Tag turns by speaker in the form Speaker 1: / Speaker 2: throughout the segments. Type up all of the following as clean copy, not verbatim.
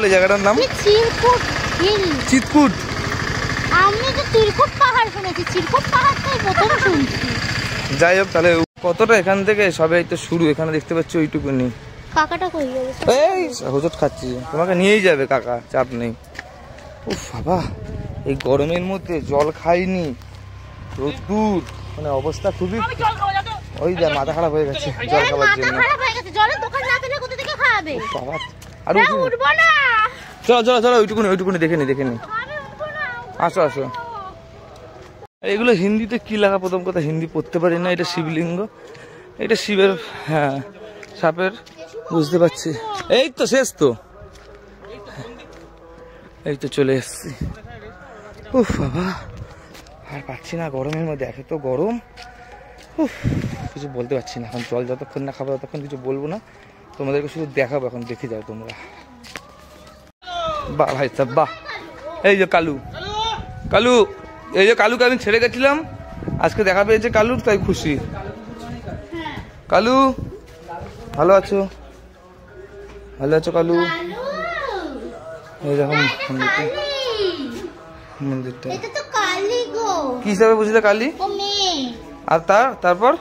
Speaker 1: বলে জায়গাটার নাম?
Speaker 2: চিরকুট হিল।
Speaker 1: চিরকুট?
Speaker 2: আমি তো চিরকুট পাহাড় শুনেছি, চিরকুট পাহাড় তো প্রথম শুনছি।
Speaker 1: যাই হোক, তাহলে কতটা এখান থেকে সবাই তো শুরু, এখানে দেখতে পাচ্ছ ওইটুকুনি।
Speaker 2: কাকাটা কই যাবে?
Speaker 1: এই হোঁচট খাচ্ছি, তোমাকে নিয়েই যাবে কাকা, চাপ নেই। উফ বাবা, এই গরমের মধ্যে জল খাইনি, রোদ্দুর, মানে অবস্থা খুবই, ওই যা মাথা খারাপ হয়ে গেছে জল খাওয়ার জন্য। বাবা আর উঠবো না। চলো চলো চলো, ওইটুকুনি দেখে নি। আসো আসো। এগুলো হিন্দিতে কি লেখা? প্রথম কথা হিন্দি পড়তে পারি না। এটা শিবলিঙ্গ, এটা শিবের, হ্যাঁ সাপের, বুঝতে পারছি। এই তো শেষ তো, এই তো চলে এসছি। উফ বাবা, আর পাচ্ছি না গরমের মধ্যে, এত তো গরম। উফ, কিছু বলতে পারছি না এখন। জল যতক্ষণ না খাবো ততক্ষণ কিছু বলবো না, তোমাদেরকে শুধু দেখাবো। এখন দেখে যাও তোমরা। বাহ ভাই সাহেব বাহ। এই যে কালু, এই যে কালুকে আমি ছেড়ে গেছিলাম, আজকে দেখা পেয়েছে কালুর, তাই খুশি। কালু ভালো আছো? ভালো আছো কালু? এই দেখো মন্দিরটা কি হিসাবে বুঝলে? কালী। আর তারপর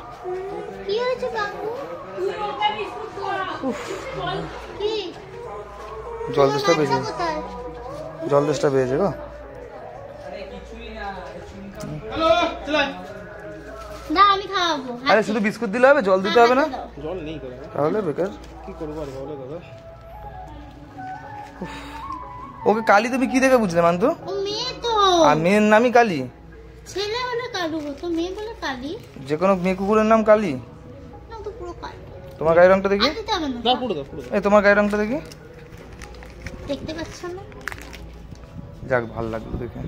Speaker 1: জল দেশটা পেয়েছে গো। আরে শুধু বিস্কুট দিলে হবে, জল দিতে হবে না? জল নেই তাহলে বেকার কি করবো আর বলো দাদা। ওকে কালী তুমি কি দেখে বুঝলে মান্তু? আর মেয়ের নামই কালী?
Speaker 2: ছেলে হলো কালু, তো মেয়ে বলে কালী।
Speaker 1: যে কোনো মেয়ে কুকুরের নাম কালী?
Speaker 2: না তো পুরো কালী।
Speaker 1: তোমার গায়ের রংটা দেখি।
Speaker 2: না পুরো দাও।
Speaker 1: এই তোমার গায়ের রংটা দেখি।
Speaker 2: দেখতে পাচ্ছ না?
Speaker 1: যাক, ভালো লাগলো দেখে।